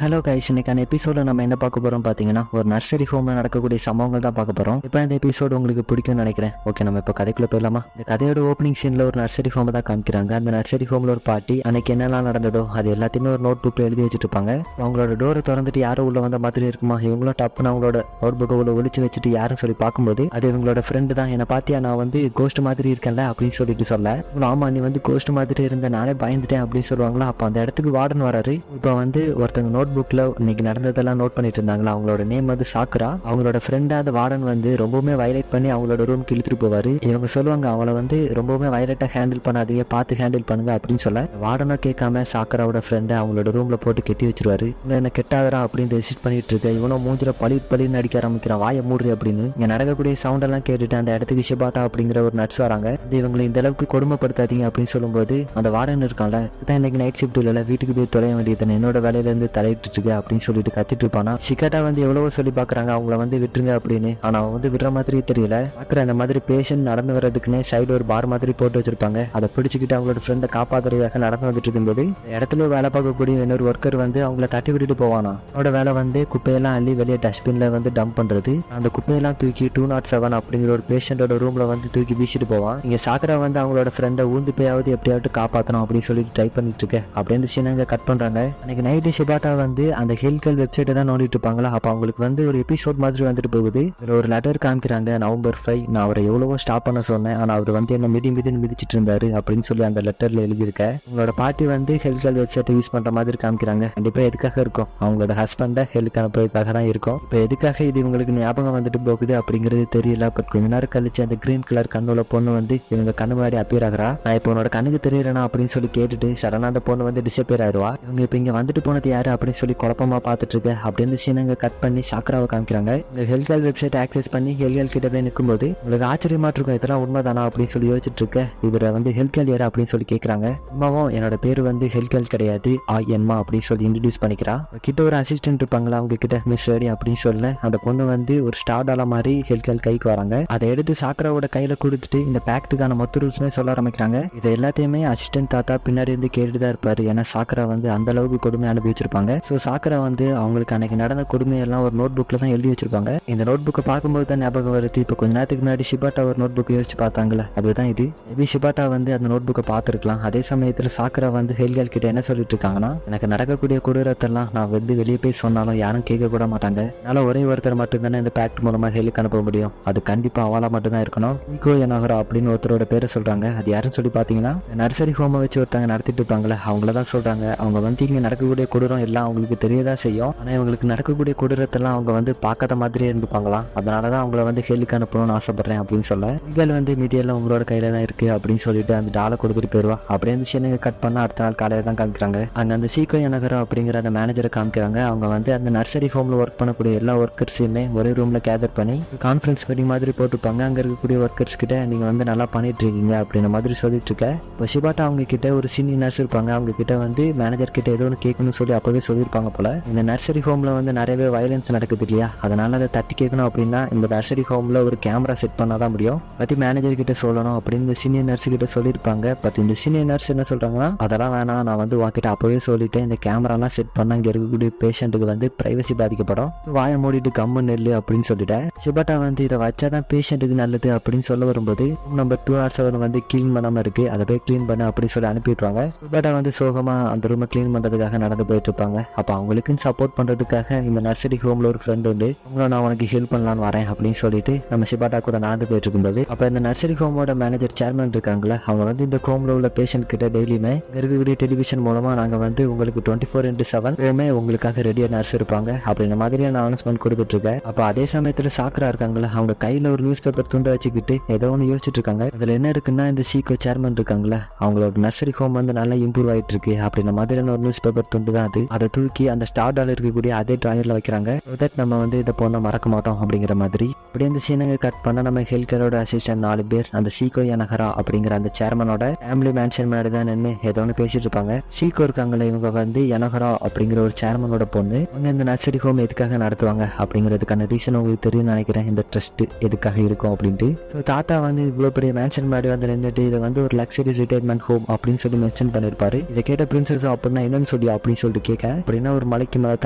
Hello guys, இன்னைக்கான எபிசோட நம்ம என்ன பார்க்க போறோம் பார்த்தீங்கன்னா, ஒரு நர்சரி ஹோம்ல நடக்கக்கூடிய சம்பவங்கள் தான் பார்க்க போறோம். இப்போ இந்த எபிசோடு உங்களுக்கு பிடிக்கும்னு நினைக்கிறேன். ஓகே, நம்ம இப்போ கதைக்குள்ள போயிடலாமா? இந்த கதையோட ஓப்பனிங் சீன்ல ஒரு நர்சரி ஹோம் தான் காமிக்கிறாங்க. அந்த நர்சரி ஹோம்ல ஒரு பாட்டி அன்னைக்கு என்னெல்லாம் நடந்ததோ அது எல்லாத்தையுமே ஒரு நோட் புக்ல எழுதி வச்சுட்டு இருப்பாங்க. அவங்களோட டோரை திறந்துட்டு யாரும் உள்ள வந்த மாதிரி இருக்குமா, இவங்களும் டப்புன்னு அவங்களோட நோட் புக்கை உள்ள ஒழிச்சு வச்சுட்டு யாரும் சொல்லி பார்க்கும்போது அது இவங்களோட ஃப்ரெண்டு தான். என்ன பாத்தியா, நான் வந்து கோஸ்ட் மாதிரி இருக்கேன்ல அப்படின்னு சொல்லிட்டு சொல்ல, ஆமா நீ வந்து கோஸ்ட் மாதிரி இருந்த, நானே பயந்துட்டேன் அப்படின்னு சொல்லுவாங்களா. அப்போ அந்த இடத்துக்கு வார்டன் வராரு. இப்போ வந்து ஒருத்தங்க நோட் புக்ல இன்னைக்கு நடந்ததெல்லாம் நோட் பண்ணிட்டு இருந்தாங்களா. அவங்களோட நேம் வந்து சாக்குரா. அவங்களோட ஃப்ரெண்டா அந்த வார்டன் வந்து ரொம்பவுமே வயலேட் பண்ணி அவங்களோட ரூம்க்கு இழுத்துட்டு போவாரு. இவங்க சொல்லுவாங்க, அவளை வந்து ரொம்பவுமே வயலேட்டா ஹேண்டில் பண்ணாதீங்க, பார்த்து ஹேண்டில் பண்ணுங்க அப்படின்னு சொல்ல, வார்டனும் கேட்காம சாக்குராவோட ஃப்ரெண்டை அவங்களோட ரூம்ல போட்டு கட்டி வச்சிருவாரு. என்ன கெட்டாதரா அப்படின்னு ரெசிஸ்ட் பண்ணிட்டு இருக்க, இவனும் மூஞ்சில பளின்னு அடிக்க ஆரம்பிக்கிறான், வாயை மூடுறி அப்படின்னு. இங்க நடக்கக்கூடிய சவுண்ட் எல்லாம் கேட்டுட்டு அந்த இடத்துக்கு ஷிபாட்டா அப்படிங்கிற ஒரு நர்ஸ் வராங்க. இவங்களை இந்த அளவுக்கு கொடுமைப்படுத்தாதீங்க அப்படின்னு சொல்லும்போது அந்த வார்டன் இருக்கான்ல, இதான் இன்னைக்கு நைட் ஷிஃப்ட் இல்ல, வீட்டுக்கு போய் தொலைய வேண்டியது, என்னோட வேலையில இருந்து தலையிட்டு இருக்கு அப்படின்னு சொல்லிட்டு கத்திட்டு இருப்பானா. ஷிகாட்டா வந்து எவ்வளவோ சொல்லி பாக்குறாங்க அவங்கள வந்து விட்டுருங்க அப்படின்னு. ஆனா அவன் வந்து விடுற மாதிரி தெரியல. பாக்குற அந்த மாதிரி பேஷண்ட் நடந்து வர்றதுக்குன்னே சைடு ஒரு பார் மாதிரி போட்டு வச்சிருப்பாங்க. அதை பிடிச்சிக்கிட்டு அவங்களோட ஃப்ரெண்டை காப்பாத்துறதுக்காக நடந்து வந்துட்டு இருக்கும்போது இடத்துல வேலை பார்க்கக்கூடிய இன்னொரு ஒர்க்கர் வந்து அவங்கள தட்டி விட்டுட்டு போவானா. அவனோட வேலை வந்து குப்பையெல்லாம் அள்ளி வெளியே டஸ்ட்பின்ல வந்து டம்ப் பண்றது. அந்த குப்பையெல்லாம் தூக்கி 207 அப்படிங்கிற ஒரு பேஷண்டோட ரூம்ல வந்து தூக்கி வீசிட்டு போவான். இங்க சாக்கரா வந்து அவங்களோட ஃப்ரெண்டை ஊந்து போயாவது எப்படியாவது காப்பாற்றணும் அப்படின்னு சொல்லிட்டு ட்ரை பண்ணிட்டு இருக்க. அப்படின்னு சீனாங்க கட் பண்றாங்க. அன்னைக்கு நைட்டு ஷிபாட்டா வந்து அந்த ஹெல்கல் வெப்சைட்டை தான் நோண்டிட்டு இருப்பாங்களா. அப்போ அவங்களுக்கு வந்து ஒரு எபிசோட் மாதிரி வந்துட்டு போகுது. இதுல ஒரு லெட்டர் காமிக்கிறாங்க. நவம்பர் 5 நான் அவரை எவ்வளவோ ஸ்டாப் பண்ண சொன்னேன், ஆனா அவர் வந்து என்ன மிதிச்சிட்டு இருந்தாரு அப்படின்னு சொல்லி அந்த லெட்டர்ல எழுதியிருக்க. உங்களோட பாட்டி வந்து ஹெல்கல் வெப்சைட்டை யூஸ் பண்ற மாதிரி காமிக்கிறாங்க. கண்டிப்பா எதுக்காக இருக்கும், அவங்களோட ஹஸ்பண்டை ஹெல்க் அனுப்புறதுக்காக தான் இருக்கும். இப்போ எதுக்காக இது இவங்களுக்கு ஞாபகம் வந்துட்டு போகுது அப்படிங்கிறது தெரியல. பட் கொஞ்ச நேரம் கழிச்சு அந்த கிரீன் கலர் கண்ணுல பொண்ணு வந்து இவங்க கண்ணு முன்னாடி அப்பியர் ஆகிறா. நான் இப்போ உன்னோட கண்ணுக்கு தெரியலனா அப்படின்னு சொல்லி கேட்டுட்டு சடனா அந்த பொண்ணு வந்து டிசப்பியர் ஆயிடுவா. இவங்க இப்போ இங்க வந்துட்டு போனது யாரு அப்படின்னு சொல்லி குழப்பமா பார்த்துட்டு இருக்க. அப்படின்னு சீனங்க கட் பண்ணி சாக்கராவை காமிக்கிறாங்க. இந்த ஹெல்கல் வெப்சைட் ஆக்சஸ் பண்ணி ஹெல்கல் கிட்ட போய் நிற்கும்போது உங்களுக்கு ஆச்சரியமா இருக்கும், இதெல்லாம் உண்மைதானா அப்படின்னு சொல்லி யோசிச்சுட்டு இருக்க. இவரை வந்து ஹெல்கல் யாரு அப்படின்னு சொல்லி கேட்கறாங்க. அம்மாவும் என்னோட பேரு வந்து ஹெல்கல் கிடையாது, என்மா அப்படின்னு சொல்லி இன்ட்ரடியூஸ் பண்ணிக்கிறா. கிட்ட ஒரு அசிஸ்டன்ட் இருப்பாங்களா, அவங்க கிட்ட மிஸ் ரெடி அப்படின்னு சொல்ல அந்த பொண்ணு வந்து ஒரு ஸ்டார் டாலா மாதிரி ஹெல்கல் கைக்கு வராங்க. அதை எடுத்து சாக்கராவோட கையில கொடுத்துட்டு இந்த பேக்டுக்கான மொத்த ரூல்ஸ்மே சொல்ல ஆரம்பிக்கிறாங்க. இது எல்லாத்தையுமே அசிஸ்டன்ட் தாத்தா பின்னாடி இருந்து கேட்டுட்டு தான் இருப்பாரு. ஏன்னா சாக்கரா வந்து அந்த அளவுக்கு கொடுமை அனுபவிச்சிருப்பாங்க. ஸோ சாக்கரா வந்து அவங்களுக்கு அன்னைக்கு நடந்த கொடுமையெல்லாம் ஒரு நோட் புக்ல தான் எழுதி வச்சிருக்காங்க. இந்த நோட் புக்கை பார்க்கும்போது தான் ஞாபகம் வருது, இப்போ கொஞ்ச நேரத்துக்கு முன்னாடி ஷிபாட்டா ஒரு நோட் புக் யோசிச்சு பார்த்தாங்களே, அதுதான் இது. மேபி ஷிபாட்டா வந்து அந்த நோட் புக்கை பார்த்துருக்கலாம். அதே சமயத்தில் சாக்கரா வந்து ஹெல்கல் கிட்ட என்ன சொல்லிட்டு இருக்காங்கன்னா, எனக்கு நடக்கக்கூடிய கொடூரத்தெல்லாம் நான் வந்து வெளியே போய் சொன்னாலும் யாரும் கேட்க கூட மாட்டாங்க. அதனால ஒரே ஒருத்தர் மட்டும் தானே இந்த பேக்ட் மூலமா ஹெல்க் அனுப்ப முடியும், அது கண்டிப்பா அவளா மட்டும் தான் இருக்கணும். ஈகோ எனகரா அப்படின்னு ஒருத்தரோட பேரை சொல்றாங்க. அது யாருன்னு சொல்லி பாத்தீங்கன்னா, நர்சரி ஹோமை வச்சு ஒருத்தங்க நடத்திட்டு இருப்பாங்களே அவங்களதான் சொல்றாங்க. அவங்க வந்து இங்க நடக்கக்கூடிய கொடூரம் எல்லாம் அவங்களுக்கு தெரியதான் செய்யும். ஆனா இவங்களுக்கு நடக்கக்கூடிய கொடூரத்தெல்லாம் அவங்க வந்து பார்க்காத மாதிரியே இருந்துப்பாங்களாம். அதனாலதான் அவங்கள வந்து ஹெல்க் அனுப்பணும்னு ஆசைப்படுறேன் அப்படின்னு சொல்ல, இவள் வந்து மீதியெல்லாம் உங்களோட கையில தான் இருக்கு அப்படின்னு சொல்லிட்டு அந்த டாலை கொடுத்துட்டு போயிருவா. அப்படியே அந்த சீனை கட் பண்ண அடுத்த நாள் காலையில தான் காமிக்கிறாங்க. அங்க அந்த சீக்கோ எனகரா அப்படிங்கிற அந்த மேனேஜரை காமிக்கிறாங்க. அவங்க வந்து அந்த நர்சரி ஹோம்ல ஒர்க் பண்ணக்கூடிய எல்லா ஒர்க்கர்ஸையுமே ஒரே ரூம்ல கேதர் பண்ணி கான்ஃபரன்ஸ் மீட்டிங் மாதிரி போட்டுப்பாங்க. அங்க இருக்கக்கூடிய ஒர்க்கர்ஸ் கிட்ட நீங்க வந்து நல்லா பண்ணிட்டு இருக்கீங்க அப்படின்ற மாதிரி சொல்லிட்டு இருக்க. இப்போ ஷிபாட்டா அவங்க கிட்ட ஒரு சீனியர் நர்ஸ் இருப்பாங்க. அவங்க கிட்ட வந்து மேனேஜர் கிட்ட ஏதோ ஒன்று கேட்கணும்னு சொல்லி அப்பவே சொல்லியிருப்பாங்க போல. இந்த நர்சரி ஹோம்ல வந்து நிறையவே வயலன்ஸ் நடக்குது இல்லையா, அதனால அதை தட்டி கேட்கணும் அப்படின்னா இந்த நர்சரி ஹோம்ல ஒரு கேமரா செட் பண்ணாதான் முடியும். பத்தி மேனேஜர் கிட்ட சொல்லணும் அப்படின்னு இந்த சீனியர் நர்ஸ் கிட்ட சொல்லியிருப்பாங்க. பட் இந்த சீனியர் நர்ஸ் என்ன சொல்றாங்கன்னா, அதெல்லாம் வேணாம், நான் வந்து உங்ககிட்ட அப்பவே சொல்லிட்டேன், இந்த கேமராலாம் செட் பண்ண இங்க இருக்கக்கூடிய பேஷண்ட்டுக்கு வந்து பிரைவசி பாதிக்கப்படும், வாயை மூடிட்டு கம்மு நெல்லு அப்படின்னு சொல்லிட்டேன். ஷிபாட்டா வந்து இதை வச்சாதான் பேஷண்ட்டுக்கு நல்லது அப்படின்னு சொல்ல வரும்போது நம்பர் 207 வந்து கிளீன் பண்ணாம இருக்கு, அதை போய் கிளீன் பண்ண அப்படின்னு சொல்லி அனுப்பிடுவாங்க. ஷிபாட்டா வந்து சோகமா அந்த ரூமை கிளீன் பண்றதுக்காக நடந்து போயிட்டு இருப்பாங்க. அப்ப அவங்களுக்குன்னு சப்போர்ட் பண்றதுக்காக இந்த நர்சரி ஹோம்ல ஒரு ஃப்ரெண்ட் உண்டு, உங்களை நான் உனக்கு ஹெல்ப் பண்ணலான்னு வரேன் அப்படின்னு சொல்லிட்டு நம்ம ஷிபாட்டா கூட நடந்து போயிட்டு இருக்கும்போது அப்ப இந்த நர்சரி ஹோமோட மேனேஜர் சேர்மன் இருக்காங்களா, அவங்க வந்து இந்த ஹோம்ல உள்ள பேஷண்ட் கிட்ட டெய்லியுமே இருக்கக்கூடிய டெலிவிஷன் மூலமா நாங்க வந்து உங்களுக்கு 24/7 உங்களுக்காக ரெடியா நர்ஸ் இருப்பாங்க அப்படின்ற மாதிரியான அனௌன்ஸ்மெண்ட் கொடுத்துட்டு இருக்கேன். அப்ப அதே சமயத்துல சாக்கரா இருக்காங்களா, அவங்க கையில ஒரு நியூஸ் பேப்பர் துண்டை வச்சுக்கிட்டு ஏதோ ஒன்று யோசிச்சுட்டு இருக்காங்க. அதுல என்ன இருக்குன்னா, இந்த சீக்கோ சேர்மன் இருக்காங்களா, அவங்களோட நர்சரி ஹோம் வந்து நல்லா இம்ப்ரூவ் ஆயிட்டு இருக்கு அப்படின்ற மாதிரியான ஒரு நியூஸ் பேப்பர் துண்டு தான் அது. அதை தூக்கி அந்த ஸ்டார் டால் இருக்கக்கூடிய அதே டிராயர்ல வைக்கிறாங்க. நம்ம வந்து இதை போனா மறக்க மாட்டோம் அப்படிங்கிற மாதிரி. அப்படியே இந்த சீனங்க கட் பண்ண நம்ம ஹெல்கரோட அசிஸ்டன்ட் 4 பேர் அந்த சீகோ யனகரா அப்படிங்கிற அந்த சேர்மனோட ஃபேமிலி மேன்ஷன் முன்னாடி தான் நின்று ஏதோ ஒன்று பேசிட்டு இருப்பாங்க. சீகோ இருக்காங்களே, இவங்க வந்து யனகரா அப்படிங்கிற ஒரு சேர்மனோட பொண்ணு. அவங்க இந்த நர்சரி ஹோம் எதுக்காக நடத்துவாங்க அப்படிங்கிறதுக்கான ரீசன் உங்களுக்கு தெரியும் நினைக்கிறேன். இந்த ட்ரஸ்ட் எதுக்காக இருக்கும் அப்படின்ட்டு. ஸோ தாத்தா வந்து இவ்வளோ பெரிய மேன்ஷன் முன்னாடி வந்து நின்றுட்டு இதை வந்து ஒரு லக்ஸரி ரிட்டையர்மெண்ட் ஹோம் அப்படின்னு சொல்லி மென்ஷன் பண்ணிருப்பாரு. இதை கேட்ட பிரின்சஸ் அப்படின்னா என்னன்னு சொல்லி அப்படின்னு சொல்லிட்டு கேட்க, அப்படின்னா ஒரு மலைக்கு மேலே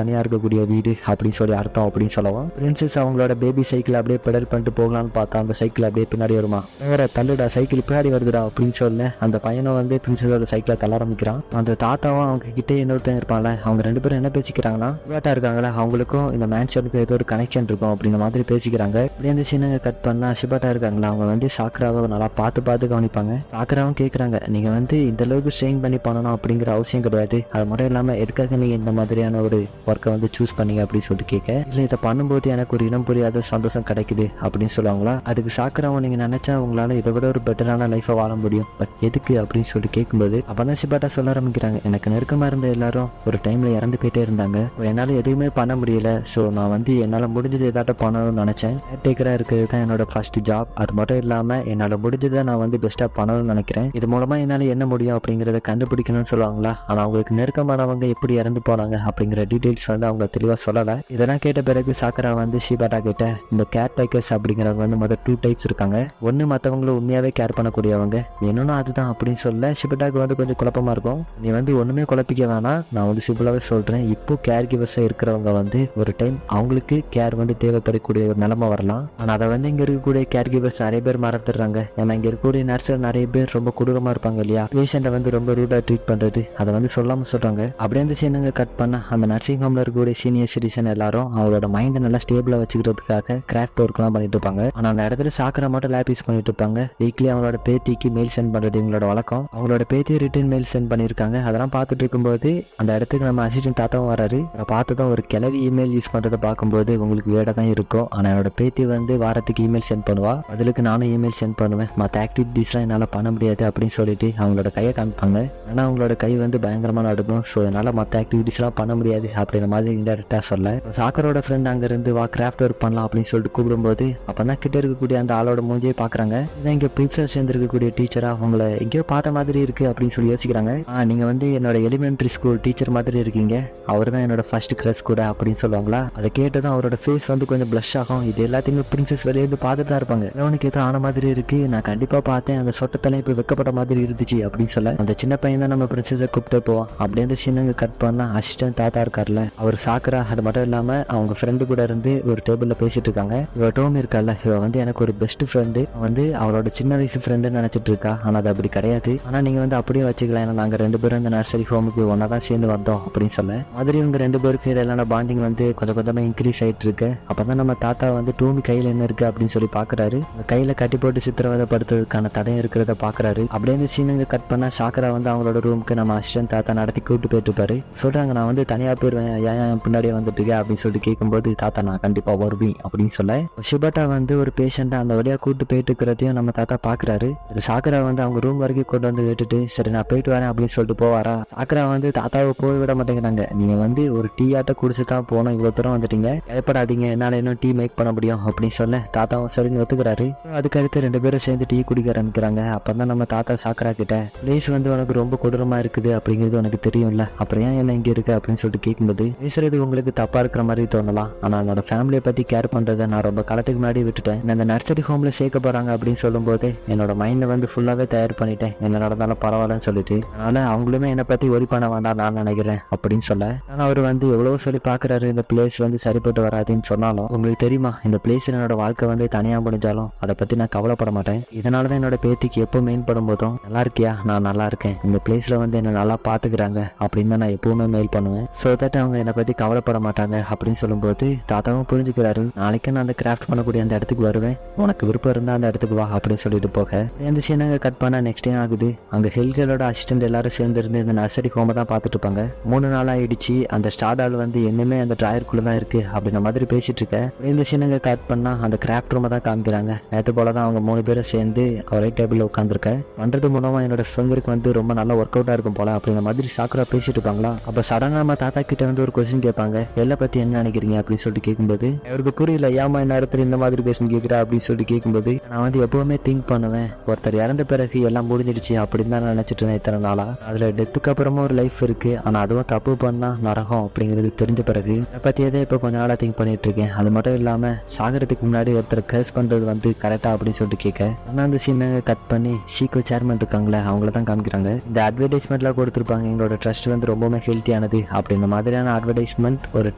தனியாக இருக்கக்கூடிய வீடு அப்படின்னு சொல்லி அர்த்தம் அப்படின்னு சொல்லவும், பிரின்சஸ் அவங்களோட பேபி சைக்கிள் அப்படியே பெடல் பண்ணிட்டு போகலான்னு பார்த்தா அந்த சைக்கிள் அப்படியே பின்னாடி வருமா, வேற தள்ளுடா சைக்கிள் பின்னாடி வருதுடா அப்படின்னு சொல்ல அந்த பையனும் வந்து பிரின்சஸோட சைக்கிளை தள்ள ஆரம்பிக்கிறான். அந்த தாத்தாவும் அவங்க கிட்டே இன்னொருத்தன் இருப்பான்ல, அவங்க 2 பேரும் என்ன பேசிக்கிறாங்கன்னா, வேட்டா இருக்காங்களா அவங்களுக்கும் இந்த மேன்ஷனுக்கு ஏதோ ஒரு கனெக்ஷன் இருக்கும் அப்படின்ற மாதிரி பேசிக்கிறாங்க. இப்படி அந்த சீனங்க கட் பண்ணா ஷிபாட்டா இருக்காங்களா, அவங்க வந்து சாக்ராவை நல்லா பார்த்து கவனிப்பாங்க. சாக்ராவும் கேட்குறாங்க, நீங்க வந்து இந்த அளவுக்கு ஸ்ட்ரெயின் பண்ணி பண்ணணும் அப்படிங்கிற அவசியம் கிடையாது, அது மட்டும் இல்லாம எதுக்காக நீங்க இந்த மாதிரியான ஒரு ஒர்க்கை வந்து சூஸ் பண்ணீங்க அப்படின்னு சொல்லிட்டு கேட்க, இல்லை இதை பண்ணும்போது எனக்கு ஒரு இனம் புரியாத சந்தோஷம் கிடைக்குது அப்படின்னு சொல்லுவாங்களா. அதுக்கு சாக்கராவும் நீங்க நினைச்சா உங்களால இதை விட ஒரு பெட்டரான லைஃபை வாழ முடியும், பட் எதுக்கு அப்படின்னு சொல்லிட்டு கேட்கும்போது அப்பதான் ஷிபாட்டா சொல்ல ஆரம்பிக்கிறாங்க, எனக்கு நெருக்கமா இருந்த எல்லாரும் ஒரு டைம்ல இறந்து போயிட்டே இருந்தாங்க, என்னால எதுவுமே பண்ண முடியல, ஸோ நான் வந்து என்னால முடிஞ்சது ஏதாட்டும் பண்ணணும்னு நினைச்சேன், கேர்டேக்கரா இருக்கிறது தான் என்னோட ஃபர்ஸ்ட் ஜாப், அது மட்டும் இல்லாம என்னால முடிஞ்சதை நான் வந்து பெஸ்டா பண்ணணும்னு நினைக்கிறேன், இது மூலமா என்னால என்ன முடியும் அப்படிங்கறத கண்டுபிடிக்கணும்னு சொல்லுவாங்களா. ஆனா அவங்களுக்கு நெருக்கமானவங்க எப்படி இறந்து போனாங்க அப்படிங்கிற டீடைல்ஸ் வந்து அவங்க தெளிவா சொல்லல. இதெல்லாம் கேட்ட பிறகு சாக்கரா வந்து ஷிபாட்டா கிட்ட, இந்த கேர் டேக்கர்ஸ் அப்படிங்கிறவங்க வந்து மொதல் 2 டைப்ஸ் இருக்காங்க, ஒன்னு மற்றவங்களும் உண்மையாவே கேர் பண்ணக்கூடியவங்க, இன்னொன்னு அதுதான் அப்படின்னு சொல்ல ஷிபாட்டாக்கு வந்து கொஞ்சம் குழப்பமா இருக்கும். நீ வந்து ஒண்ணுமே குழப்பிக்க வேணாம், நான் வந்து சிம்பிளாவே சொல்றேன், இப்போ கேர் கிவர்ஸா இருக்கிறவங்க வந்து ஒரு டைம் அவங்களுக்கு கேர் வந்து தேவைப்படக்கூடிய ஒரு நிலைமை வரலாம், ஆனா அதை வந்து இங்க இருக்கக்கூடிய கேர் கிவர்ஸ் நிறைய பேர் மறந்துடுறாங்க. ஏன்னா இங்க இருக்கக்கூடிய நர்ஸர் நிறைய பேர் ரொம்ப கொடூரமா இருப்பாங்க இல்லையா, பேஷண்ட்டை வந்து ரொம்ப ரூடா ட்ரீட் பண்றது, அதை வந்து சொல்லாம சொல்றாங்க. அப்படியே அந்த சீனுங்க கட் பண்ண அந்த நர்சிங் ஹோம்ல இருக்கக்கூடிய சீனியர் சிட்டிசன் எல்லாரும் அவரோட மைண்டை நல்லா ஸ்டேபிளா வச்சுக்கிறதுக்காக கிராஃப்ட் ஒர்க்லாம் பண்ணிட்டு இருப்பாங்க. ஆனா அந்த இடத்துல சாக்கரை மட்டும் லேப் யூஸ் பண்ணிட்டு இருப்பாங்க. வீக்லி அவங்களோட பேத்திக்கு மெயில் சென்ட் பண்றது இவங்களோட வழக்கம். அவங்களோட பேத்தி ரிட்டர்ன் மெயில் சென்ட் பண்ணிருக்காங்க. அதெல்லாம் பார்த்துட்டு இருக்கும்போது அந்த இடத்துக்கு நம்ம அசிஸ்டன்ட் தாத்தாவும் வராரு. அதை பார்த்துதான் ஒரு கிளவி இமெயில் யூஸ் பண்றதை பார்க்கும்போது உங்களுக்கு வேட தான் இருக்கும். ஆனா என்னோட பேத்தி வந்து வாரத்துக்கு இமெயில் சென்ட் பண்ணுவா, அதுக்கு நானும் இமெயில் சென்ட் பண்ணுவேன், மற்ற ஆக்டிவிட்டிஸ்லாம் என்னால பண்ண முடியாது அப்படின்னு சொல்லிட்டு அவங்களோட கையை காமிப்பாங்க. ஆனா அவங்களோட கை வந்து பயங்கரமா நடுக்கும். ஸோ என்னால மற்ற ஆக்டிவிட்டிஸ்லாம் பண்ண முடியாது அப்படின்ற மாதிரி இன்டெரக்டா சொல்ல, சாக்கரோட ஃப்ரெண்ட் அங்க இருந்து வா கிராஃப்ட் ஒர்க் பண்ணலாம் அப்படின்னு சொல்லிட்டு கூப்பிடும்போது அப்பதான் கிட்ட இருக்கக்கூடிய அந்த ஆளோட மூஞ்சியை பாக்குறாங்க. இதான் இங்க பிரின்சஸ் சேர்ந்திருக்கக்கூடிய டீச்சரா, அவங்கள எங்கேயோ பார்த்த மாதிரி இருக்கு அப்படின்னு சொல்லி யோசிக்கிறாங்க. நீங்க வந்து என்னோட எலிமெண்டரி ஸ்கூல் டீச்சர் மாதிரி இருக்கீங்க, அவர் தான் என்னோட ஃபர்ஸ்ட் கிரஷ் கூட அப்படின்னு சொல்லுவாங்களா. அதை கேட்டதும் அவரோட ஃபேஸ் வந்து கொஞ்சம் பிளஷ் ஆகும். இது எல்லாத்தையுமே பிரின்சஸ் வெளியே இருந்து பார்த்துட்டு தான் இருப்பாங்க. அவனுக்கு ஏதோ ஆன மாதிரி இருக்கு, நான் கண்டிப்பா பார்த்தேன், அந்த சொட்டத்தலை இப்ப வைக்கப்பட்ட மாதிரி இருந்துச்சு அப்படின்னு சொல்ல, அந்த சின்ன பையன் தான் நம்ம பிரின்சஸை கூப்பிட்டு போவான். அப்படியே அந்த சின்னங்க கட் பண்ணா அசிஸ்டன்ட் தாத்தா இருக்காருல்ல, அவர் சாக்கரா, அது மட்டும் இல்லாம அவங்க ஃப்ரெண்டு கூட இருந்து ஒரு டேபிள்ல பேசிட்டு இருக்காங்க. இவ டோம் இருக்கால, இவ வந்து எனக்கு ஒரு பெஸ்ட் ஃப்ரெண்டு, வந்து அவளோட சின்ன வயசு ஃப்ரெண்டு நினைச்சிட்டு இருக்கா, ஆனா அது அப்படி கிடையாது, ஆனா நீங்க வந்து அப்படியே வச்சுக்கலாம், ஏன்னா நாங்க 2 பேரும் இந்த நர்சரி ஹோமுக்கு ஒன்னா தான் சேர்ந்து வந்தோம் அப்படின்னு சொல்ல, மாதிரி இவங்க 2 பேருக்கு இடையிலான பாண்டிங் வந்து கொஞ்சம் கொஞ்சமா இன்க்ரீஸ் ஆயிட்டு இருக்கு. அப்பதான் நம்ம தாத்தா வந்து டோமி கையில என்ன இருக்கு அப்படின்னு சொல்லி பாக்குறாரு. கையில கட்டி போட்டு சித்திரவதைப்படுத்துறதுக்கான தடையும் இருக்கிறத பாக்குறாரு. அப்படியே இந்த சீனுங்க கட் பண்ணா சாக்கரா வந்து அவங்களோட ரூமுக்கு நம்ம அசிஸ்டன்ட் தாத்தா நடத்தி கூப்பிட்டு போயிட்டு இருப்பாரு. சொல்றாங்க, நான் வந்து தனியா போயிருவேன், ஏன் பின்னாடியே வந்துட்டு இருக்கேன் அப்படின்னு சொல்லிட்டு கேட்கும்போது தாத்தா நான் கண்டிப்பா வருவேன் அப்படின்னு சொல்ல, ஷிபாட்டா வந்து ஒரு பேஷண்ட்டை அந்த வழியா கூட்டு போயிட்டு இருக்கிறதையும் நம்ம தாத்தா பாக்குறாரு. இது சாக்கரா வந்து அவங்க ரூம் வரைக்கும் கொண்டு வந்து விட்டுட்டு சரி நான் போயிட்டு வரேன் அப்படின்னு சொல்லிட்டு போவாரா. சாக்கரா வந்து தாத்தாவை போய் விட மாட்டேங்கிறாங்க, நீங்க வந்து ஒரு டீ ஆட்ட குடிச்சுதான் போனோம், இவ்வளவு தூரம் வந்துட்டீங்க, பயப்படாதீங்க, என்னால இன்னும் டீ மேக் பண்ண முடியும் அப்படின்னு சொல்ல தாத்தாவும் சரின்னு ஒத்துக்கிறாரு. அதுக்கடுத்து 2 பேரும் சேர்ந்து டீ குடிக்க ஆரம்பிக்கிறாங்க. அப்பதான் நம்ம தாத்தா சாக்கரா கிட்ட, பிளேஸ் வந்து உனக்கு ரொம்ப கொடூரமா இருக்குது அப்படிங்கிறது உனக்கு தெரியும்ல, அப்புறம் ஏன் என்ன இங்க இருக்கு அப்படின்னு சொல்லிட்டு கேட்கும்போது, பேசுறது உங்களுக்கு தப்பா இருக்கிற மாதிரி தோணலாம், ஆனா என்னோட ஃபேமிலியை பத்தி கேர் பண்றதை நான் ரொம்ப காலத்துக்கு முன்னாடி விட்டுட்டேன், இந்த நர்சரி ஹோம்ல சேர்க்க போறாங்க அப்படின்னு சொல்லும் போது என்னோட மைண்டை வந்து ஃபுல்லாவே தயார் பண்ணிட்டேன், என்ன நடந்தாலும் பரவாயில்லன்னு சொல்லிட்டு, அதனால அவங்களுமே என்னை பத்தி ஒரி பண்ண வேண்டாம் நான் நினைக்கிறேன் அப்படின்னு சொல்ல, ஆனா அவர் வந்து எவ்வளவு சொல்லி பாக்குறாரு, இந்த பிளேஸ் வந்து சரிப்பட்டு வராதுன்னு சொன்னாலும், உங்களுக்கு தெரியுமா இந்த பிளேஸ் என்னோட வாழ்க்கை வந்து தனியா முடிஞ்சாலும் அதை பத்தி நான் கவலைப்பட மாட்டேன், இதனாலதான் என்னோட பேத்திக்கு எப்போ மெயின் படும் போதும் நல்லா இருக்கியா, நான் நல்லா இருக்கேன், இந்த பிளேஸ்ல வந்து என்ன நல்லா பாத்துக்கிறாங்க அப்படின்னு தான் நான் எப்பவுமே மெயில் பண்ணுவேன், சோ தட் அவங்க என்னை பத்தி கவலைப்பட மாட்டாங்க அப்படின்னு சொல்லும்போது தாத்தாவும் புரிஞ்சுக்கிறாரு. நாளைக்கு நான் அந்த கிராஃப்ட் பண்ணக்கூடிய அந்த இடத்துக்கு வருவேன், உனக்கு விருப்பம் இருந்தா அந்த இடத்துக்கு வா அப்படின்னு சொல்லிட்டு போக, அந்த சீனாங்க கட் பண்ணா நெக்ஸ்ட் டே ஆகுது. அங்க ஹெல்கரோட அசிஸ்டன்ட் எல்லாரும் சேர்ந்து இருந்து இந்த நர்சரி ஹோமை தான் பார்த்துட்டு இருப்பாங்க. 3 நாள் ஆயிடுச்சு, அந்த ஸ்டார்டால் வந்து என்னமே அந்த டிராயருக்குள்ள தான் இருக்கு அப்படின்ற மாதிரி பேசிட்டு இருக்க, இந்த சீனாங்க கட் பண்ணா அந்த கிராஃப்ட் ரூமை தான் காமிக்கிறாங்க. நேற்று போலதான் அவங்க 3 பேரும் சேர்ந்து ஒரே டேபிள்ல உட்காந்துருக்க, பண்றது மூலமா என்னோட ஃபிங்கருக்கு வந்து ரொம்ப நல்ல ஒர்க் அவுட்டா இருக்கும் போல அப்படின்ற மாதிரி சாக்கரா பேசிட்டு இருப்பாங்களா. அப்ப சடனா நம்ம தாத்தா கிட்ட வந்து ஒரு கொஸ்டின் கேட்பாங்க, எல்லாம் பத்தி என்ன நினைக்கிறீங்க அப்படின்னு சொல்லிட்டு கேட்கும்போது அவருக்கு புரியல, ஏமா என்ன நேரத்துல இந்த மாதிரி பேசணும் கேட்குறா அப்படின்னு சொல்லிட்டு கேட்கும்போது நான் வந்து எப்பவுமே திங்க் பண்ணுவேன், ஒருத்தர் இறந்த பிறகு எல்லாம் முடிஞ்சிடுச்சு அப்படின்னு தான் நினைச்சிட்டு இருந்தேன் இத்தனை நாளா. அதுல டெத்துக்கு அப்புறமா ஒரு லைஃப் இருக்கு, ஆனா அதுவும் தப்பு பண்ணா நரகம் அப்படிங்கிறது தெரிஞ்ச பிறகு அதை பத்தியதே இப்போ கொஞ்ச நாளா திங்க் பண்ணிட்டு இருக்கேன். அது மட்டும் இல்லாம சாகரத்துக்கு முன்னாடி ஒருத்தர் கேஸ் பண்றது வந்து கரெக்டா அப்படின்னு சொல்லிட்டு கேட்க அந்த சீனை கட் பண்ணி சீக்கோ சேர்மன் இருக்காங்களே அவங்கள தான் காமிக்கிறாங்க. இந்த அட்வர்டைஸ்மெண்ட்லாம் கொடுத்துருப்பாங்க, எங்களோட ட்ரஸ்ட் வந்து ரொம்பவுமே ஹெல்த்தியானது அப்படின்ற மாதிரியான அட்வர்டைஸ்மெண்ட் ஒரு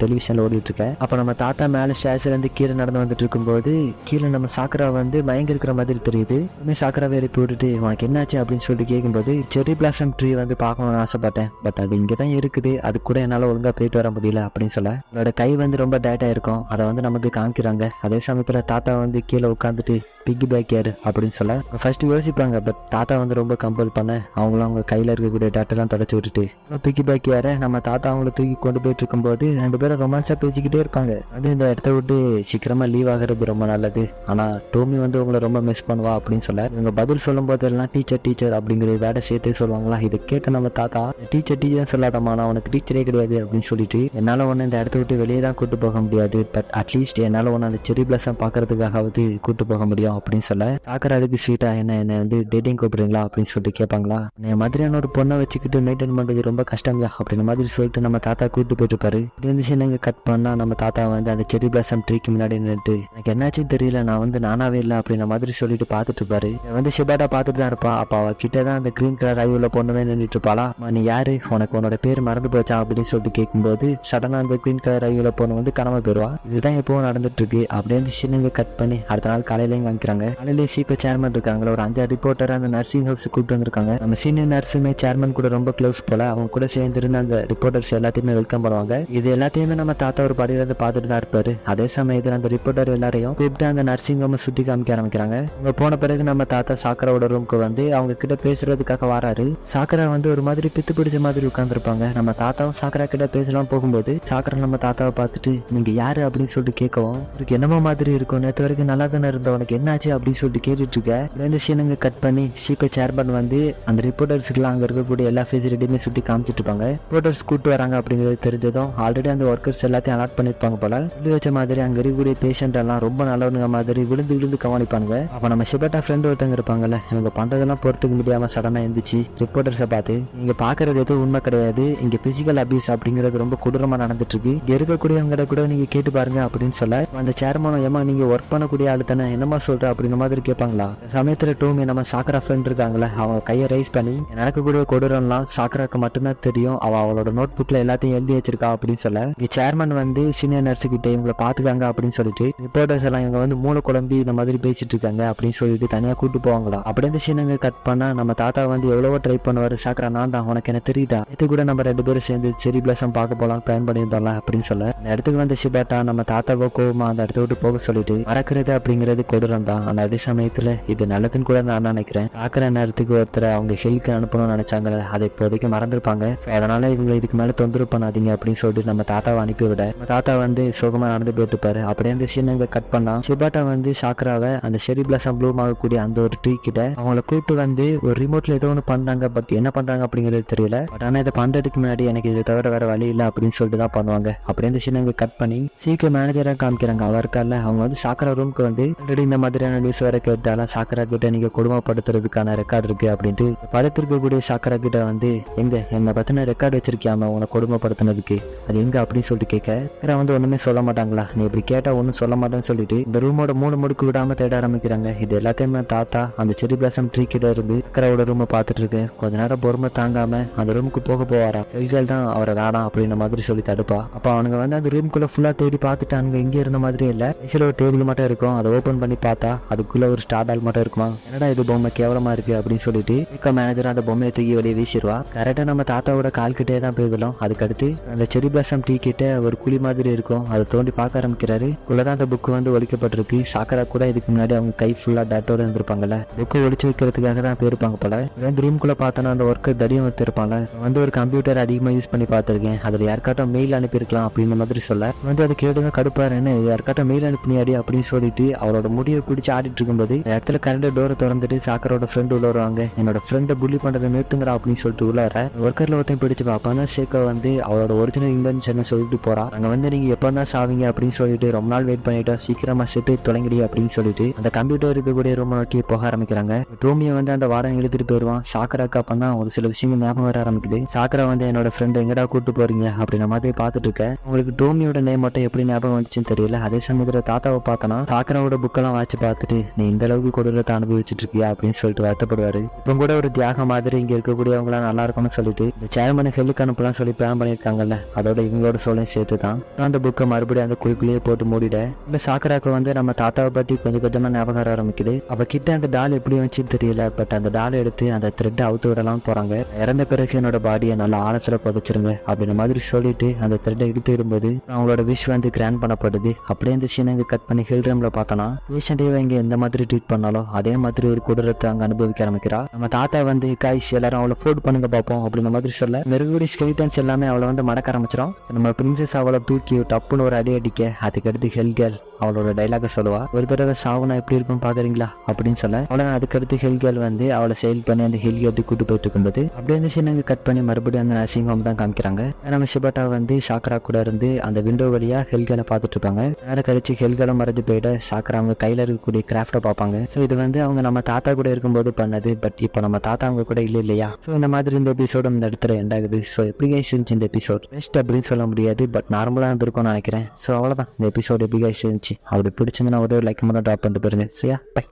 டெலிவிஷன்ல ஓடிட்டு இருக்கேன். அப்ப நம்ம தாத்தா மேல ஸ்டேஜ்ல இருந்து கீழே நடந்து வந்துட்டு இருக்கும்போது கீழே நம்ம சாக்கரா வந்து மயங்கி இருக்கிற மாதிரி தெரியுது. சாக்கராவை எழுப்பி விட்டுட்டு உனக்கு என்னாச்சு அப்படின்னு சொல்லிட்டு கேட்கும்போது செரி பிளாசம் ட்ரீ வந்து பார்க்கணும்னு ஆசைப்பட்டேன், பட் அது இங்கதான் இருக்குது, அது கூட என்னால ஒழுங்கா போயிட்டு வர முடியல அப்படின்னு சொல்ல என்னோட கை வந்து ரொம்ப டேட்டா இருக்கும், அதை வந்து நமக்கு காமிக்கிறாங்க. அதே சமயத்துல தாத்தா வந்து கீழே உட்காந்துட்டு பிக்கி பேக் யாரு அப்படின்னு சொல்ல ஃபர்ஸ்ட் யோசிப்பாங்க, பட் தாத்தா வந்து ரொம்ப கம்பல் பண்ண அவங்களும் அவங்க கையில இருக்கக்கூடிய டேட்டெல்லாம் தொடச்சு விட்டுட்டு பிக்கி பேக் யார நம்ம தாத்தா அவங்கள தூக்கி கொண்டு போயிட்டு இருக்கும்போது 2 பேரும் ரொமான்ஸா பேசிக்கிட்டே இருப்பாங்க. அது இந்த இடத்த விட்டு சீக்கிரமா லீவ் ஆகிறது ரொம்ப நல்லது, ஆனா டோமி வந்து உங்களை ரொம்ப மிஸ் பண்ணுவா அப்படின்னு சொல்ல இவங்க பதில் சொல்லும் போது எல்லாம் டீச்சர் டீச்சர் அப்படிங்கிற வேட சேர்த்து சொல்லுவாங்களா. இதை கேட்க நம்ம தாத்தா டீச்சர் டீச்சர் சொல்லாதம்மா, நான் உனக்கு டீச்சரே கிடையாது அப்படின்னு சொல்லிட்டு என்னால ஒன்னு இந்த இடத்த விட்டு வெளியே தான் கூட்டு போக முடியாது, பட் அட்லீஸ்ட் என்னால ஒன்னு அந்த செரி பிளஸம் பாக்குறதுக்காகவது கூட்டு போக முடியும் அப்படின்னு சொல்ல சாக்கர அதுக்கு ஸ்வீட்டா என்ன வந்து டேட்டிங் கூப்பிடுறீங்களா அப்படின்னு சொல்லிட்டு கேட்பாங்களா. என் மாதிரியான ஒரு பொண்ணை வச்சுக்கிட்டு மெயின்டைன் பண்றது ரொம்ப கஷ்டம்யா அப்படின்ற மாதிரி சொல்லிட்டு நம்ம தாத்தா கூட்டு போயிட்டு இருப்பாரு. இருந்துச்சு கட் பண்ணா நம்ம தாத்தா வந்து அந்த செரி பிளாசம் ட்ரீக்கு முன்னாடி நின்றுட்டு எனக்கு என்னாச்சுன்னு தெரியல, நான் வந்து நானாவே இல்லை அப்படின்ற மாதிரி சொல்லிட்டு பாத்துட்டு இருப்பாரு. வந்து ஷிபாட்டா பாத்துட்டு தான் இருப்பா. அப்ப அவ கிட்டதான் அந்த கிரீன் கலர் ஐவுல பொண்ணுமே நின்றுட்டு இருப்பாளா. நீ யாரு, உனக்கு உன்னோட பேர் மறந்து போச்சா அப்படின்னு சொல்லிட்டு கேட்கும்போது சடனா அந்த கிரீன் கலர் ஐவுல பொண்ணு வந்து காணாம போயிடுவா. இதுதான் எப்பவும் நடந்துட்டு இருக்கு. அப்படியே இருந்துச்சு கட் பண்ணி அடுத்த நாள் காலையிலையும் காமிக்கிறாங்க. காலையிலேயே சீக்கோ சேர்மன் இருக்காங்களா, ஒரு 5 ரிப்போர்ட்டர் அந்த நர்சிங் ஹவுஸ் கூப்பிட்டு வந்திருக்காங்க. நம்ம சீனியர் நர்ஸுமே சேர்மன் கூட ரொம்ப க்ளோஸ் போல, அவங்க கூட சேர்ந்துருந்து அந்த ரிப்போர்ட்டர்ஸ் எல்லாத்தையுமே வெல்கம் பண்ணுவாங்க. இது எல்லாத்தையுமே நம்ம தாத்தா ஒரு படியில இருந்து பார்த்துட்டு தான் இருப்பாரு. அதே சமயத்தில் அந்த ரிப்போர்ட்டர் எல்லாரையும் கூப்பிட்டு அந்த நர்சிங் ஹோம் சுத்தி காமிக்க ஆரம்பிக்கிறாங்க. அவங்க போன பிறகு நம்ம தாத்தா சாக்கராவோட ரூமுக்கு வந்து அவங்க கிட்ட பேசுறதுக்காக வராரு. சாக்கரா வந்து ஒரு மாதிரி பித்து பிடிச்ச மாதிரி உட்கார்ந்துருப்பாங்க. நம்ம தாத்தாவும் சாக்கரா கிட்ட பேசலாம் போகும்போது சாக்கரா நம்ம தாத்தாவை பார்த்துட்டு நீங்க யாரு அப்படின்னு சொல்லிட்டு கேட்கவும் உங்களுக்கு என்னமோ மாதிரி இருக்கும், நேற்று வரைக்கும் நல்லா தானே இருந்த உனக்கு என்னாச்சு அப்படின்னு சொல்லிட்டு கேட்டுட்டு இருக்க. இந்த சீனுங்க கட் பண்ணி சீக்கோ சேர்மன் வந்து அந்த ரிப்போர்ட்டர்ஸ்க்குலாம் அங்க இருக்கக்கூடிய எல்லா ஃபெசிலிட்டியுமே சுத்தி காமிச்சிட்டு இருப்பாங்க. ரிப்போர்ட்டர்ஸ் கூட்டு வராங்க அப்படிங்கிறது தெரிஞ்சதும் ஆல்ரெடி அந்த ஒர்க்கர்ஸ் எல்லாத்தையும் அலாட் பண்ணிருப்பாங்க போல. சொல்லி வச்ச மாதிரி அங்க இருக்கக்கூடிய பேஷண்ட் எல்லாம் ரொம்ப நல்லவனுங்க மாதிரி விழுந்து விழுந்து கவனிப்பாங்க. அப்ப நம்ம ஷிபட்டா ஃப்ரெண்ட் ஒருத்தங்க இருப்பாங்கல்ல, இவங்க பண்றதெல்லாம் பொறுத்துக்க முடியாம சடனா எந்திரிச்சு ரிப்போர்ட்டர்ஸை பார்த்து நீங்க பாக்குறது எதுவும் உண்மை கிடையாது, இங்க பிசிக்கல் அபியூஸ் அப்படிங்கிறது ரொம்ப கொடூரமா நடந்துட்டு இருக்கு, இங்க இருக்கக்கூடியவங்க கூட நீங்க கேட்டு பாருங்க அப்படின்னு சொல்ல அந்த சேர்மனும் ஏமா நீங்க ஒர்க் பண்ணக்கூடிய ஆளு தானே என்னமா சொல்ற அப்படின்ற மாதிரி கேட்பாங்களா. சமயத்துல டோமி நம்ம சாக்கரா ஃப்ரெண்ட் இருக்காங்களே அவங்க கையை ரைஸ் பண்ணி நடக்கக்கூடிய கொடூரம்லாம் சாக்கராக்கு மட்டும்தான் தெரியும், அவளோட நோட் புக்ல எல்லாத்தையும் எழுதி வச்சிருக்கா அப்படின்னு சொல்ல இங்க சேர்மன் வந்து சீனியர் நர்ஸு கிட்ட இவங்களை பாத்துக்காங்க அப்படின்னு சொல்லிட்டு ரிப்போர்ட்டர்ஸ் எல்லாம் இவங்க வந்து மூளை குழம்பி இந்த மாதிரி பேசிட்டு இருக்காங்க அப்படின்னு சொல்லிட்டு தனியா கூட்டு போவாங்களா. அப்படி இந்த சீனங்க கட் பண்ணா நம்ம தாத்தா வந்து எவ்வளவோ ட்ரை பண்ணுவாரு, சாக்கரா நான் தான் உனக்கு என்ன தெரியுதா, இது கூட நம்ம 2 பேரும் சேர்ந்து செரி பிளாசம் பார்க்க போலாம் பிளான் பண்ணியிருந்தோம்ல அப்படின்னு சொல்ல இந்த இடத்துக்கு வந்து ஷிபேட்டா நம்ம தாத்தாவோ கோவமா அந்த இடத்த விட்டு போக சொல்லிட்டு மறக்கிறது அப்படிங்கிறது கொடூரம் தான், ஆனா அதே சமயத்துல இது நல்லதுன்னு கூட நான் நினைக்கிறேன். சாக்கர நேரத்துக்கு ஒருத்தர் அவங்க ஹெல்க்கு அனுப்பணும்னு நினைச்சாங்க, அதை இப்போதைக்கு மறந்துருப்பாங்க, அதனால இவங்க இதுக்கு மேல தொந்தரவு பண்ணாதீங்க அப்படின்னு சொல்லிட்டு நம்ம தாத்தாவை அனுப்பி விட நம்ம தாத்தா வந்து சோகமா நடந்து போயிட்டு இருப்பாரு. அப்படியே அந்த சீனங்க கட் பண்ணா ஷிபாட்டா வந்து சாக்கராவை அந்த செரி பிளாசம் ப்ளூம் ஆகக்கூடிய அந்த ஒரு ட்ரீ கிட்ட அவங்களை கூப்பிட்டு வந்து ஒரு ரிமோட்ல ஏதோ ஒன்று பண்றாங்க, பட் என்ன பண்றாங்க அப்படிங்கிறது தெரியல, பட் ஆனா இதை பண்றதுக்கு முன்னாடி எனக்கு இதை தவிர வேற வழி இல்லை அப்படின்னு சொல்லிட்டு தான் பண்ணுவாங்க. அப்படியே அந்த சீனங்க கட் பண்ணி சீக்கிரம் மேனேஜரா காமிக்கிறாங்க. அவ இருக்கால அவங்க வந்து சாக்கரா ரூமுக்கு வந்து ஆல்ரெடி இந்த மாதிரியான நியூஸ் வேற கேட்டாலும் சாக்கரா கிட்ட நீங்க கொடுமைப்படுத்துறதுக்கான ரெக்கார்டு இருக்கு அப்படின்ட்டு படத்திற்கக்கூடிய சாக்கரா கிட்ட வந்து எங்க என்னை பத்தின ரெக்கார்டு வச்சிருக்கியாம உன கொடுமைப்படுத்தினதுக்கு அது எங்க அப்படின்னு சொல்லிட்டு கேட்க வந்து ஒண்ணுமே சொல்ல மாட்டாங்களா, நீ இப்படி கேட்டா ஒன்னும் சொல்ல மாட்டேன்னு சொல்லிட்டு இந்த ரூமோட 3 முடுக்கு விடாம தேட ஆரம்பிக்கிறாங்க. இது எல்லாத்தையுமே தாத்தா அந்த செரி பிளாசம் ட்ரீ கிட்ட இருந்து சாக்கராவோட ரூமை பார்த்துட்டு இருக்கு. கொஞ்ச நேரம் பொறுமை தாங்காம அந்த ரூமுக்கு போவாரா, கைகள் தான் அவரை வேணாம் அப்படின்ற மாதிரி சொல்லி தடுப்பா. அப்ப அவனுங்க வந்து அந்த ரூம்குள்ள ஃபுல்லா தேடி பார்த்துட்டு அங்க எங்க இருந்த மாதிரி இல்ல, ஒரு டேபிள் மட்டும் இருக்கும், அதை ஓபன் பண்ணி பார்த்தா அதுக்குள்ள ஒரு ஸ்டார்டால் மட்டும் இருக்குமா, என்னடா இது பொம்மை கேவலமா இருக்கு அப்படின்னு சொல்லிட்டு மேனேஜர் அந்த பொம்மையை தூக்கி வெளியே வீசிடுவா. கரெக்டா நம்ம தாத்தாவோட கால் கிட்டே தான் போய் விழும். அதுக்கடுத்து அந்த செரி பிளாசம் டீ கிட்ட ஒரு குழி மாதிரி இருக்கும், அதை தோண்டி பார்க்க ஆரம்பிக்கிறாரு. உள்ளதான் அந்த புக்கு வந்து ஒழிக்கப்பட்டிருக்கு. சாக்கரா கூட இதுக்கு முன்னாடி அவங்க கை ஃபுல்லா டேட்டோட இருந்திருப்பாங்கல்ல, புக்கு ஒழிச்சு வைக்கிறதுக்காக தான் போயிருப்பாங்க போல. இந்த ரூம்குள்ள பார்த்தோன்னா அந்த ஒர்க்கர் தடியும் வச்சிருப்பாங்க, வந்து ஒரு கம்ப்யூட்டர் அதிகமா யூஸ் பண்ணி பார்த்திருக்கேன், அதுல யாருக்காட்டும் மெயில் அனுப்பியிருக்கலாம் அப்படின்னு மாதிரி சொல்ல வந்து அது கேட்டுதான் கடுப்பாருன்னு யாருக்காட்டும் மெயில் அனுப்பினியாடி அப்படின்னு சொல்லிட்டு அவரோட முடியை பிடிச்சி ஆடிட்டு இருக்கும்போது இடத்துல கரண்ட் டோரை திறந்துட்டு சாக்கரோட ஃப்ரெண்ட் உள்ள வருவாங்க. என்னோட ஃப்ரெண்டை புள்ளி பண்றதை நிறுத்துங்கடா அப்படின்னு சொல்லிட்டு உள்ளார ஒர்க்கர்ல ஒருத்தையும் பிடிச்சு பார்ப்பாங்க. சேக்கோ வந்து அவரோட ஒரிஜினல் இன்டென்ஷன் சொல்லிட்டு போறா, அங்க வந்து நீங்க எப்பதான் சாவீங்க அப்படின்னு சொல்லிட்டு ரொம்ப நாள் வெயிட் பண்ணிட்டோம், சீக்கிரமா செத்து தொலைங்கடி அப்படின்னு சொல்லிட்டு அந்த கம்ப்யூட்டர் இருக்கக்கூடிய ரூம் நோக்கி போக ஆரம்பிக்கிறாங்க. டோமியை வந்து அந்த வாரம் இழுத்துட்டு போயிடுவான். சாக்கராக்கா பண்ணா ஒரு சில விஷயங்கள் ஞாபகம் வர ஆரம்பிக்குது. சாக்கரா வந்து என்னோட ஃப்ரெண்ட் எங்கடா கூட்டு போறீங்க அப்படின்ற மாதிரி பார்த்துட்டு இருக்க. உங்களுக்கு டோமியோட நேம் மட்டும் எப்படி ஞாபகம் வந்துச்சுன்னு தெரியல. அதே சமயத்துல தாத்தாவை பார்த்தனா சாக்கராவோட புக்கெல்லாம் வாட்சி பார்த்துட்டு நீ இந்த அளவுக்கு கொடூரத்தை அனுபவிச்சுட்டு இருக்கியா அப்படின்னு சொல்லிட்டு வருத்தப்படுவாரு. இப்போ கூட ஒரு தியாகம் மாதிரி இங்க இருக்கக்கூடியவங்களாம் நல்லா இருக்கும்னு சொல்லிட்டு இந்த சேர்மனை ஹெல்லுக்கு அனுப்பலாம் சொல்லி பிளான் பண்ணியிருக்காங்கல்ல, அதோட இவங்களோட சோலையும் சேர்த்து தான் அந்த புக்கை மறுபடியும் அந்த குழுக்குள்ளேயே போட்டு மூடிட. இந்த சாக்கராக்கு வந்து நம்ம தாத்தாவை பத்தி கொஞ்சம் கொஞ்சமா ஞாபகம் வர ஆரம்பிக்குது. அவகிட்ட அந்த டால் எப்படி வச்சுன்னு தெரியல, பட் அந்த டால் எடுத்து அந்த த்ரெட்டை அவுத்து விடலாம் போறாங்க. இறந்த பிறகு என்னோட பாடியை நல்லா ஆழத்துல புதைச்சிருங்க அப்படின்ற மாதிரி சொல்லிட்டு அந்த த்ரெட்டை இழுத்து விடும்போது அவங்களோட விஷ் வந்து கிராண்ட் பண்ணப்படுது. அப்படியே இந்த சீனை கட் பண்ணி ஹில்ட்ரம்ல பார்த்தோம்னா பேஷண்டே இங்க எந்த மாதிரி ட்ரீட் பண்ணாலும் அதே மாதிரி ஒரு கொடூரத்தை அங்க அனுபவிக்க ஆரம்பிக்கிறா. நம்ம தாத்தா வந்து காய்ஸ் எல்லாரும் அவளை ஃபோர்ட் பண்ணுங்க பார்ப்போம் அப்படின்ற மாதிரி சொல்ல மிருகடி ஸ்கெலிட்டன்ஸ் எல்லாமே அவளை வந்து மடக்க ஆரம்பிச்சிடும். நம்ம பிரின்சஸ் அவளை தூக்கி டப்புன்னு ஒரு அடி அடிக்க அதுக்கடுத்து ஹெல்கேல் அவளோட டைலாக சொல்லுவா, ஒரு தடவை சாவுனா எப்படி இருக்கும் பாக்குறீங்களா அப்படின்னு சொல்ல அவளை அதுக்கடுத்து ஹெல்கேல் வந்து அவளை செயல் பண்ணி அந்த ஹெல்கேட்டு கூட்டு போயிட்டு இருக்கும்போது அப்படியே இந்த சீனை கட் பண்ணி மறுபடியும் அந்த நர்சிங் ஹோம் தான் காமிக்கிறாங்க. நம்ம ஷிபட்டா வந்து சாக்கரா கூட இருந்து அந்த விண்டோ வழியா ஹெல்கேலை பார்த்துட்டு இருப்பாங்க. நேரம் கழிச்சு ஹெல்கேலை மறந்து போயிட சாக்கரா அவங்க கையில இருக்கக்கூடிய கிராஃப்டை பார்ப்பாங்க. ஸோ இது வந்து அவங்க நம்ம தாத்தா கூட இருக்கும்போது பண்ணது, பட் இப்போ நம்ம தாத்தா அவங்க கூட இல்லையா. ஸோ இந்த மாதிரி இந்த எபிசோடு இந்த இடத்துல எண்ட் ஆகுது. ஸோ எப்படி கைஸ் இருந்துச்சு இந்த எபிசோட்? பெஸ்ட் அப்படின்னு சொல்ல முடியாது, பட் நார்மலா இருந்திருக்கும்னு நினைக்கிறேன். ஸோ அவ்வளோதான், இந்த எபிசோட் எப்படி கைஸ் இருந்துச்சு? அப்படி பிடிச்சிருந்தா ஒரு லைக் மட்டும் ட்ராப் பண்ணிட்டு போயிருங்க. சரியா, பை.